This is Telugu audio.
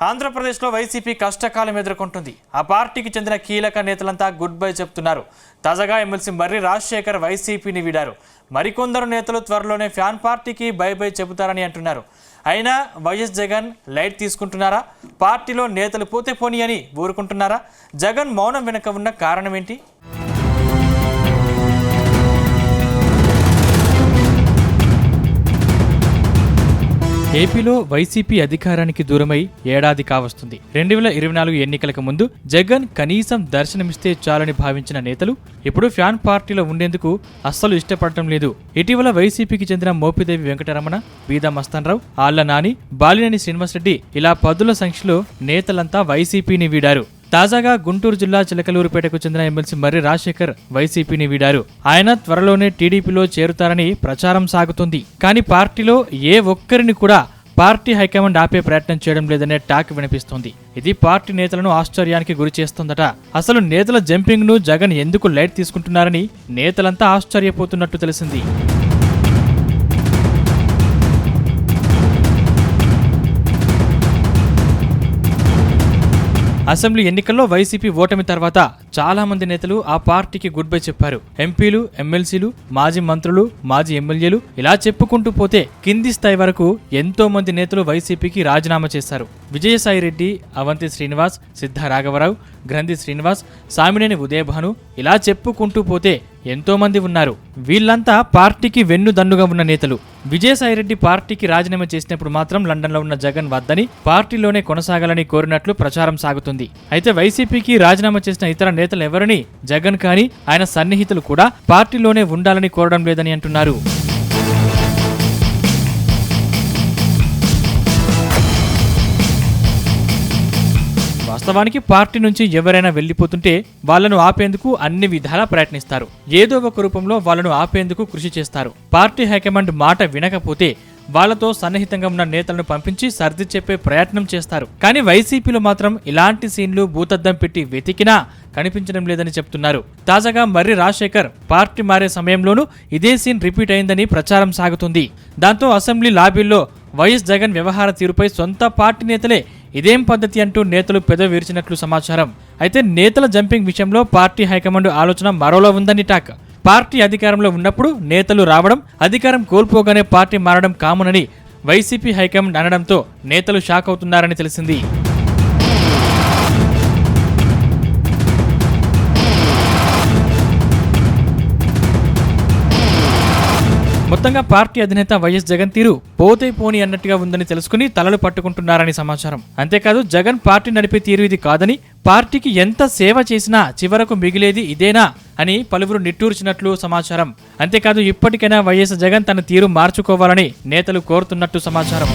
ఆంధ్రప్రదేశ్లో వైసీపీ కష్టకాలం ఎదుర్కొంటుంది. ఆ పార్టీకి చెందిన కీలక నేతలంతా గుడ్ బై చెప్తున్నారు. తాజాగా ఎమ్మెల్సీ మర్రి రాజశేఖర్ వైసీపీని వీడారు. మరికొందరు నేతలు త్వరలోనే ఫ్యాన్ పార్టీకి బై బై చెబుతారని అంటున్నారు. అయినా వైఎస్ జగన్ లైట్ తీసుకుంటున్నారా? పార్టీలో నేతలు పోతే పోనీ అని ఊరుకుంటున్నారా? జగన్ మౌనం వెనుక ఉన్న కారణం ఏంటి? ఏపీలో వైసీపీ అధికారానికి దూరమై ఏడాది కావస్తుంది. 2024 ఎన్నికలకు ముందు జగన్ కనీసం దర్శనమిస్తే చాలని భావించిన నేతలు ఇప్పుడు ఫ్యాన్ పార్టీలో ఉండేందుకు అస్సలు ఇష్టపడటం లేదు. ఇటీవల వైసీపీకి చెందిన మోపిదేవి వెంకటరమణ, బీదా మస్తాన్రావు, ఆళ్ల నాని, బాలినేని శ్రీనివాసరెడ్డి ఇలా పదుల సంఖ్యలో నేతలంతా వైసీపీని వీడారు. తాజాగా గుంటూరు జిల్లా చిలకలూరుపేటకు చెందిన ఎమ్మెల్సీ మర్రి రాజశేఖర్ వైసీపీని వీడారు. ఆయన త్వరలోనే టీడీపీలో చేరుతారని ప్రచారం సాగుతుంది. కానీ పార్టీలో ఏ ఒక్కరిని కూడా పార్టీ హైకమాండ్ ఆపే ప్రయత్నం చేయడం లేదనే టాక్ వినిపిస్తోంది. ఇది పార్టీ నేతలను ఆశ్చర్యానికి గురి చేస్తోందట. అసలు నేతల జంపింగ్ ను జగన్ ఎందుకు లైట్ తీసుకుంటున్నారని నేతలంతా ఆశ్చర్యపోతున్నట్టు తెలిసింది. అసెంబ్లీ ఎన్నికల్లో వైసీపీ ఓటమి తర్వాత చాలా మంది నేతలు ఆ పార్టీకి గుడ్ బై చెప్పారు. ఎంపీలు, ఎమ్మెల్సీలు, మాజీ మంత్రులు, మాజీ ఎమ్మెల్యేలు ఇలా చెప్పుకుంటూ పోతే కింది స్థాయి వరకు ఎంతో మంది నేతలు వైసీపీకి రాజీనామా చేశారు. విజయసాయిరెడ్డి, అవంతి శ్రీనివాస్, సిద్ధ రాఘవరావు, గ్రంథి శ్రీనివాస్, సామినేని ఉదయభాను ఇలా చెప్పుకుంటూ పోతే ఎంతో మంది ఉన్నారు. వీళ్లంతా పార్టీకి వెన్నుదన్నుగా ఉన్న నేతలు. విజయసాయిరెడ్డి పార్టీకి రాజీనామా చేసినప్పుడు మాత్రం లండన్లో ఉన్న జగన్ వద్దని పార్టీలోనే కొనసాగాలని కోరినట్లు ప్రచారం సాగుతుంది. అయితే వైసీపీకి రాజీనామా చేసిన ఇతర నేతలు ఎవరిని జగన్ కానీ ఆయన సన్నిహితులు కూడా పార్టీలోనే ఉండాలని కోరడం లేదని అంటున్నారు. వాస్తవానికి పార్టీ నుంచి ఎవరైనా వెళ్లిపోతుంటే వాళ్లను ఆపేందుకు అన్ని విధాలా ప్రయత్నిస్తారు. ఏదో ఒక రూపంలో వాళ్లను ఆపేందుకు కృషి చేస్తారు. పార్టీ హైకమాండ్ మాట వినకపోతే వాళ్లతో సన్నిహితంగా ఉన్న నేతలను పంపించి సర్ది చెప్పే ప్రయత్నం చేస్తారు. కానీ వైసీపీలో మాత్రం ఇలాంటి సీన్లు భూతద్దం పెట్టి వెతికినా కనిపించడం లేదని చెప్తున్నారు. తాజాగా మర్రి రాజశేఖర్ పార్టీ మారే సమయంలోనూ ఇదే సీన్ రిపీట్ అయిందని ప్రచారం సాగుతుంది. దాంతో అసెంబ్లీ లాబీల్లో వైఎస్ జగన్ వ్యవహార తీరుపై సొంత పార్టీ నేతలే ఇదేం పద్ధతి అంటూ నేతలు పెదవి విరిచినట్లు సమాచారం. అయితే నేతల జంపింగ్ విషయంలో పార్టీ హైకమాండ్ ఆలోచన మరోలా ఉందని టాక్. పార్టీ అధికారంలో ఉన్నప్పుడు నేతలు రావడం, అధికారం కోల్పోగానే పార్టీ మారడం కామన్ అని వైసీపీ హైకమాండ్ అనడంతో నేతలు షాక్ అవుతున్నారని తెలిసింది. మొత్తంగా పార్టీ అధినేత వైఎస్ జగన్ తీరు పోతే పోని అన్నట్టుగా ఉందని తెలుసుకుని తలలు పట్టుకుంటున్నారని సమాచారం. అంతేకాదు జగన్ పార్టీ నడిపే తీరు ఇది కాదని, పార్టీకి ఎంత సేవ చేసినా చివరకు మిగిలేది ఇదేనా అని పలువురు నిట్టూర్చినట్లు సమాచారం. అంతేకాదు ఇప్పటికైనా వైఎస్ జగన్ తన తీరు మార్చుకోవాలని నేతలు కోరుతున్నట్టు సమాచారం.